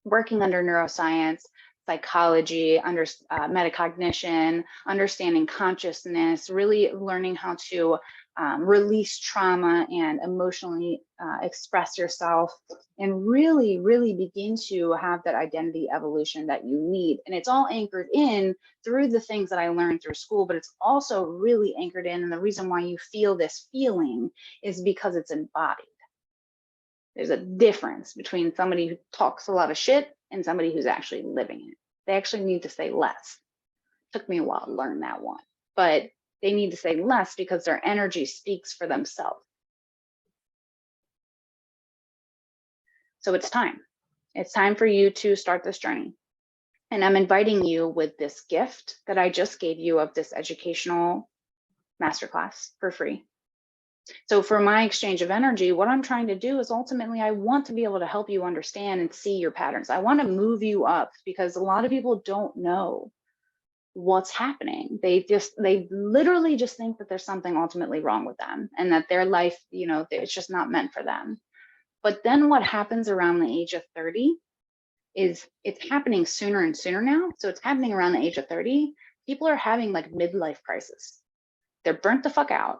working under neuroscience, psychology, under metacognition, understanding consciousness, really learning how to release trauma and emotionally express yourself and really, really begin to have that identity evolution that you need. And it's all anchored in through the things that I learned through school, but it's also really anchored in. And the reason why you feel this feeling is because it's embodied. There's a difference between somebody who talks a lot of shit and somebody who's actually living it. They actually need to say less. Took me a while to learn that one, but they need to say less because their energy speaks for themselves. So it's time. It's time for you to start this journey. And I'm inviting you with this gift that I just gave you of this educational masterclass for free. So for my exchange of energy, what I'm trying to do is ultimately, I want to be able to help you understand and see your patterns. I want to move you up because a lot of people don't know what's happening. They literally just think that there's something ultimately wrong with them and that their life, it's just not meant for them. But then what happens around the age of 30 is it's happening sooner and sooner now. So it's happening around the age of 30. People are having like midlife crisis. They're burnt the fuck out.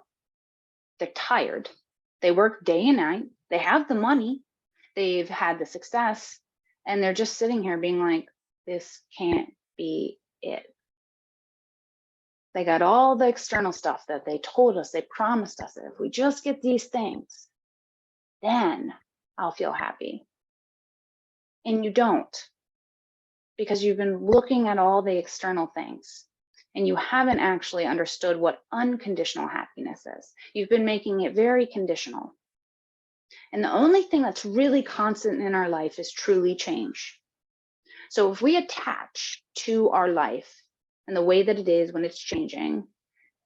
They're tired. They work day and night. They have the money. They've had the success. And they're just sitting here being like, this can't be it. They got all the external stuff that they told us, they promised us that if we just get these things, then I'll feel happy. And you don't, because you've been looking at all the external things and you haven't actually understood what unconditional happiness is. You've been making it very conditional. And the only thing that's really constant in our life is truly change. So if we attach to our life and the way that it is when it's changing,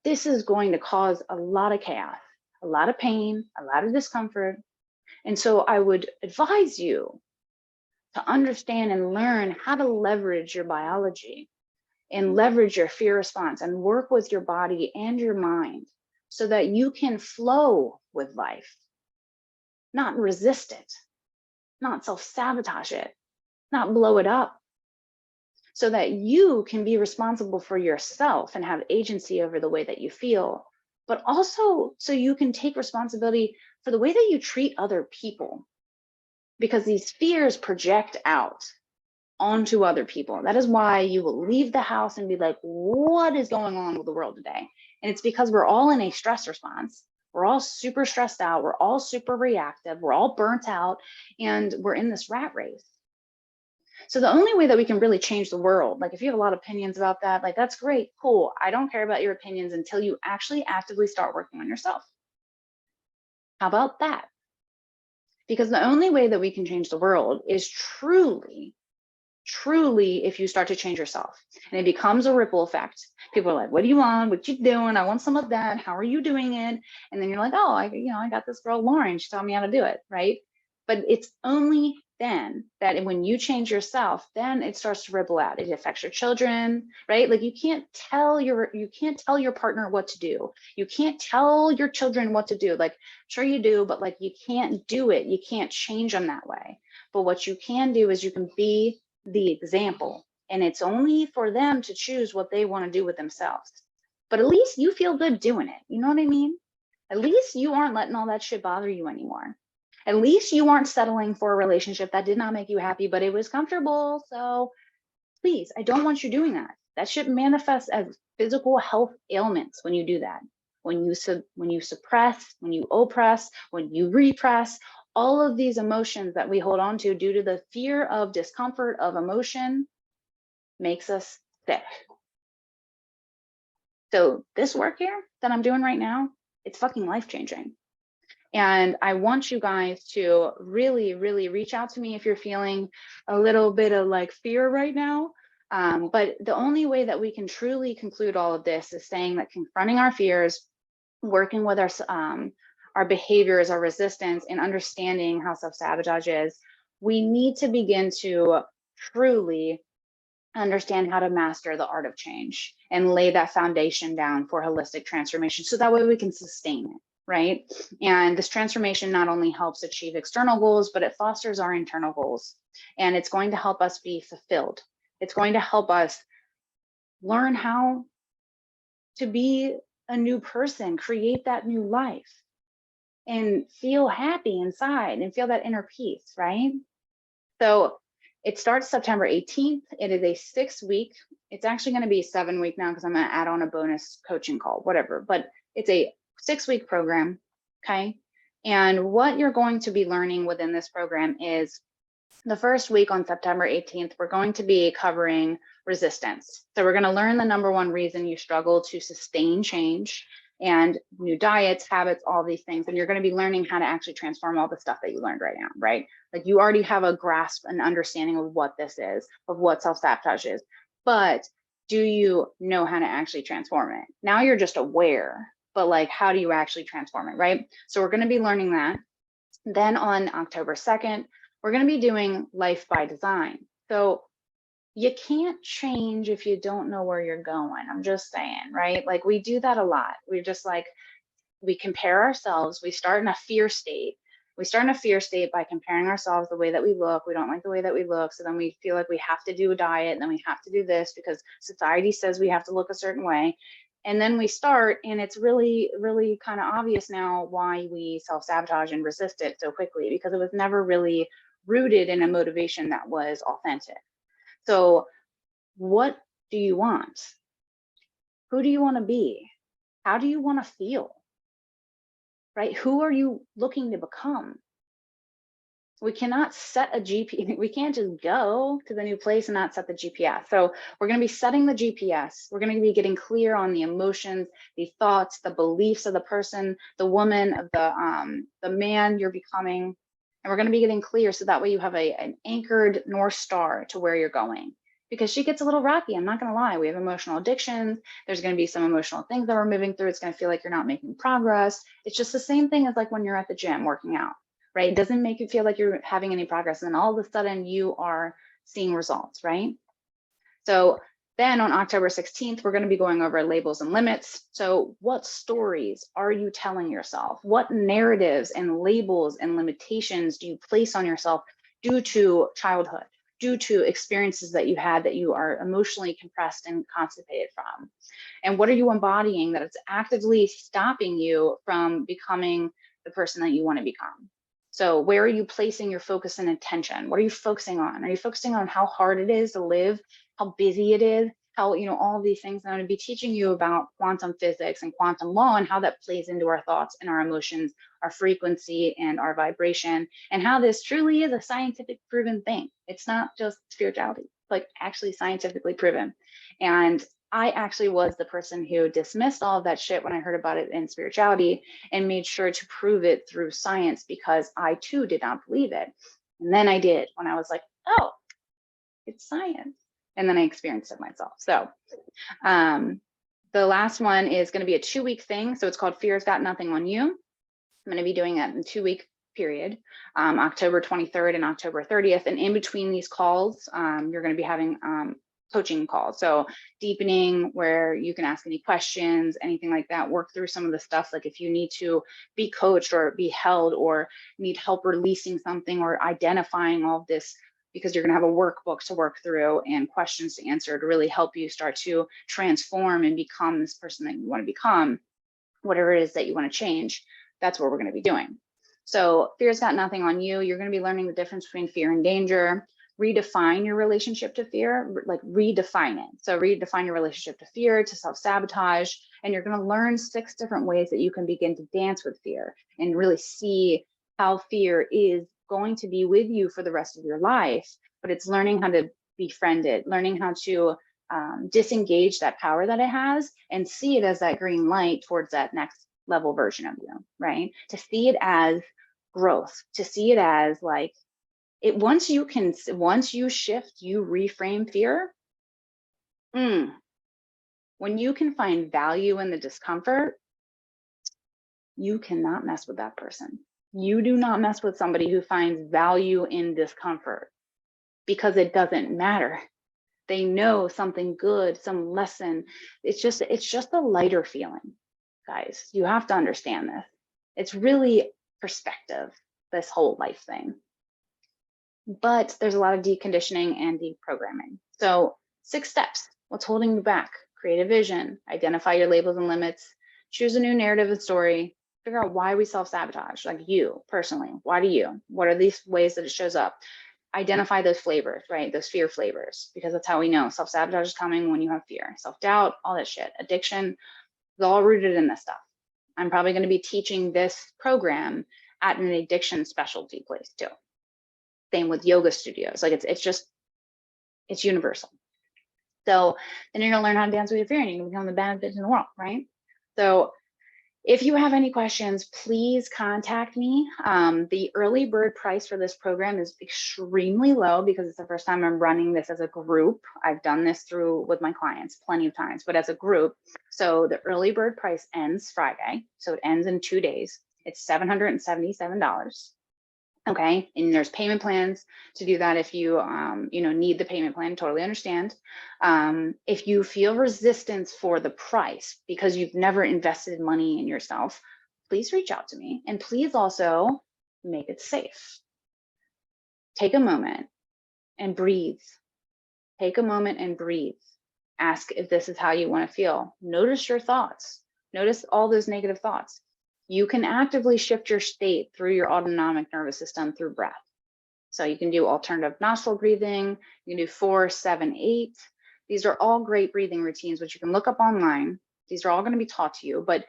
this is going to cause a lot of chaos, a lot of pain, a lot of discomfort. And so I would advise you to understand and learn how to leverage your biology and leverage your fear response and work with your body and your mind so that you can flow with life, not resist it, not self-sabotage it, not blow it up, so that you can be responsible for yourself and have agency over the way that you feel, but also so you can take responsibility for the way that you treat other people, because these fears project out onto other people. That is why you will leave the house and be like, what is going on with the world today? And it's because we're all in a stress response. We're all super stressed out. We're all super reactive. We're all burnt out, and we're in this rat race. So the only way that we can really change the world, like if you have a lot of opinions about that, like that's great, cool. I don't care about your opinions until you actually actively start working on yourself. How about that? Because the only way that we can change the world is truly if you start to change yourself, and it becomes a ripple effect. People are like, what do you want? What you doing? I want some of that. How are you doing it? And then you're like, oh, I got this girl, Lauren, she taught me how to do it, right? But it's only then that when you change yourself, then it starts to ripple out. It affects your children, right? Like you can't tell your partner what to do. You can't tell your children what to do. Like, sure you do, but like you can't do it. You can't change them that way. But what you can do is you can be the example, and it's only for them to choose what they want to do with themselves. But at least you feel good doing it. You know what I mean? At least you aren't letting all that shit bother you anymore. At least you aren't settling for a relationship that did not make you happy, but it was comfortable. So please, I don't want you doing that. That shit manifests as physical health ailments when you do that. When you suppress, when you oppress, when you repress, all of these emotions that we hold on to due to the fear of discomfort of emotion makes us sick. So this work here that I'm doing right now, it's fucking life-changing. And I want you guys to really, really reach out to me if you're feeling a little bit of like fear right now. But the only way that we can truly conclude all of this is saying that confronting our fears, working with our behaviors, our resistance, and understanding how self-sabotage is, we need to begin to truly understand how to master the art of change and lay that foundation down for holistic transformation, so that way we can sustain it, right? And this transformation not only helps achieve external goals, but it fosters our internal goals. And it's going to help us be fulfilled. It's going to help us learn how to be a new person, create that new life, and feel happy inside and feel that inner peace, right? So it starts September 18th. It is a 6-week. It's actually going to be 7-week now because I'm going to add on a bonus coaching call, whatever. But it's a 6-week program, okay? And what you're going to be learning within this program is the first week on September 18th, we're going to be covering resistance. So we're going to learn the #1 reason you struggle to sustain change, and new diets, habits, all these things. And you're going to be learning how to actually transform all the stuff that you learned right now, right? Like you already have a grasp and understanding of what this is, of what self-sabotage is, but do you know how to actually transform it? Now you're just aware, but like, how do you actually transform it, right? So we're going to be learning that. Then on October 2nd, we're going to be doing life by design. So you can't change if you don't know where you're going. I'm just saying, right? Like we do that a lot. We're just like, we compare ourselves, we start in a fear state, We start in a fear state by comparing ourselves the way that we look. We don't like the way that we look. So then we feel like we have to do a diet, and then we have to do this because society says we have to look a certain way. And then we start, and it's really, really kind of obvious now why we self-sabotage and resist it so quickly, because it was never really rooted in a motivation that was authentic. So what do you want? Who do you want to be? How do you want to feel? Right? Who are you looking to become? We cannot set a GPS. We can't just go to the new place and not set the GPS. So we're going to be setting the GPS. We're going to be getting clear on the emotions, the thoughts, the beliefs of the person, the woman, of the man you're becoming. And we're going to be getting clear so that way you have an anchored North Star to where you're going. Because she gets a little rocky, I'm not going to lie. We have emotional addictions. There's going to be some emotional things that we're moving through. It's going to feel like you're not making progress. It's just the same thing as like when you're at the gym working out, right? It doesn't make you feel like you're having any progress. And then all of a sudden you are seeing results, right? So then on October 16th, we're going to be going over labels and limits. So what stories are you telling yourself? What narratives and labels and limitations do you place on yourself due to childhood, due to experiences that you had that you are emotionally compressed and constipated from? And what are you embodying that it's actively stopping you from becoming the person that you want to become? So where are you placing your focus and attention? What are you focusing on? Are you focusing on how hard it is to live, how busy it is, how, all of these things? I'm going to be teaching you about quantum physics and quantum law and how that plays into our thoughts and our emotions, our frequency and our vibration, and how this truly is a scientific proven thing. It's not just spirituality, like actually scientifically proven. And I actually was the person who dismissed all of that shit when I heard about it in spirituality and made sure to prove it through science, because I too did not believe it. And then I did when I was like, oh, it's science. And then I experienced it myself. So the last one is going to be a 2-week thing. So it's called Fear's Got Nothing on You. I'm going to be doing it in a 2-week period, October 23rd and October 30th. And in between these calls, you're going to be having coaching calls. So deepening, where you can ask any questions, anything like that, work through some of the stuff. Like if you need to be coached or be held or need help releasing something or identifying all of this, because you're going to have a workbook to work through and questions to answer to really help you start to transform and become this person that you want to become, whatever it is that you want to change. That's what we're going to be doing. So Fear's Got Nothing on You. You're going to be learning the difference between fear and danger. Redefine your relationship to fear, like redefine it. So redefine your relationship to fear, to self-sabotage, and you're going to learn 6 different ways that you can begin to dance with fear and really see how fear is going to be with you for the rest of your life. But it's learning how to befriend it, learning how to disengage that power that it has and see it as that green light towards that next level version of you, right? To see it as growth, to see it as like, it, once you shift, you reframe fear, when you can find value in the discomfort, you cannot mess with that person. You do not mess with somebody who finds value in discomfort, because it doesn't matter. They know something good, some lesson. It's just a lighter feeling, guys. You have to understand this. It's really perspective, this whole life thing. But there's a lot of deconditioning and deprogramming. So 6 steps. What's holding you back? Create a vision, identify your labels and limits, choose a new narrative and story, figure out why we self-sabotage, like you personally. Why do you? What are these ways that it shows up? Identify those flavors, right? Those fear flavors, because that's how we know self-sabotage is coming when you have fear, self-doubt, all that shit, addiction, is all rooted in this stuff. I'm probably going to be teaching this program at an addiction specialty place too. Same with yoga studios. Like it's universal. So then you're gonna learn how to dance with your fear and you're gonna become the best bitch in the world, right? So if you have any questions, please contact me. The early bird price for this program is extremely low because it's the first time I'm running this as a group. I've done this with my clients plenty of times, but as a group. So the early bird price ends Friday. So it ends in 2 days. It's $777. Okay, and there's payment plans to do that if you need the payment plan. Totally understand. If you feel resistance for the price because you've never invested money in yourself, please reach out to me. And please also make it safe. Take a moment and breathe. Take a moment and breathe. Ask if this is how you want to feel. Notice your thoughts. Notice all those negative thoughts. You can actively shift your state through your autonomic nervous system through breath. So you can do alternative nostril breathing. You can do 4, 7, 8. These are all great breathing routines, which you can look up online. These are all going to be taught to you, but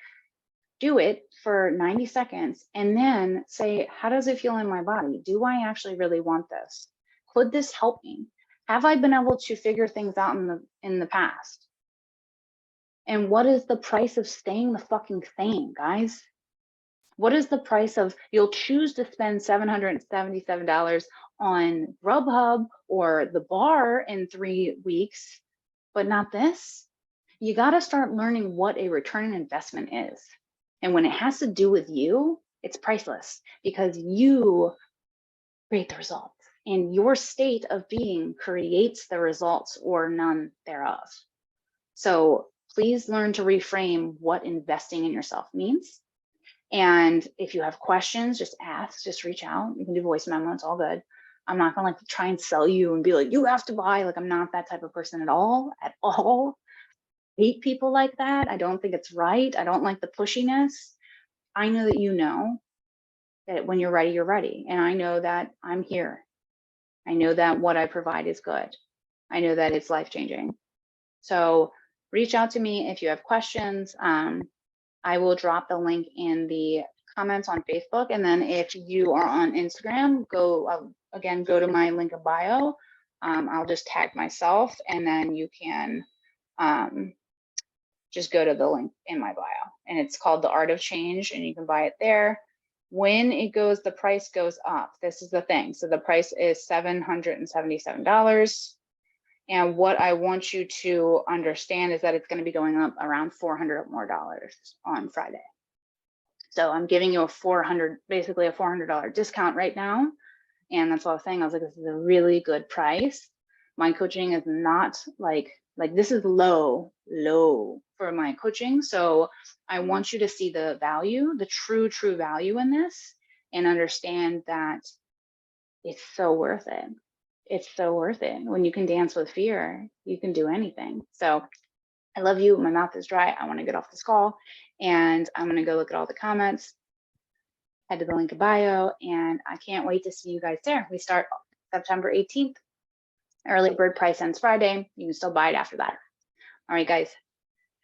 do it for 90 seconds and then say, how does it feel in my body? Do I actually really want this? Could this help me? Have I been able to figure things out in the past? And what is the price of staying the fucking same, guys? What is the price of, you'll choose to spend $777 on Grubhub or the bar in 3 weeks, but not this? You got to start learning what a return on investment is. And when it has to do with you, it's priceless because you create the results and your state of being creates the results or none thereof. So please learn to reframe what investing in yourself means. And if you have questions, just ask, just reach out. You can do voice memo, it's all good. I'm not gonna like try and sell you and be like, you have to buy. Like, I'm not that type of person at all. I hate people like that. I don't think it's right. I don't like the pushiness. I know that you know that when you're ready, you're ready. And I know that I'm here. I know that what I provide is good. I know that it's life-changing. So reach out to me if you have questions. I will drop the link in the comments on Facebook. And then if you are on Instagram, go to my link in bio. I'll just tag myself and then you can just go to the link in my bio. And it's called The Art of Change and you can buy it there. When it goes, the price goes up. This is the thing. So the price is $777. And what I want you to understand is that it's going to be going up around $400 more on Friday. So I'm giving you basically a $400 discount right now. And that's what I was saying. I was like, this is a really good price. My coaching is not like this is low for my coaching. So I want you to see the value, the true value in this and understand that it's so worth it. It's so worth it. When you can dance with fear, you can do anything. So I love you. My mouth is dry. I want to get off this call and I'm going to go look at all the comments. Head to the link in bio and I can't wait to see you guys there. We start September 18th. Early bird price ends Friday. You can still buy it after that. All right, guys,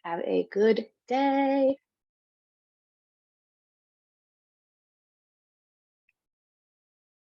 have a good day.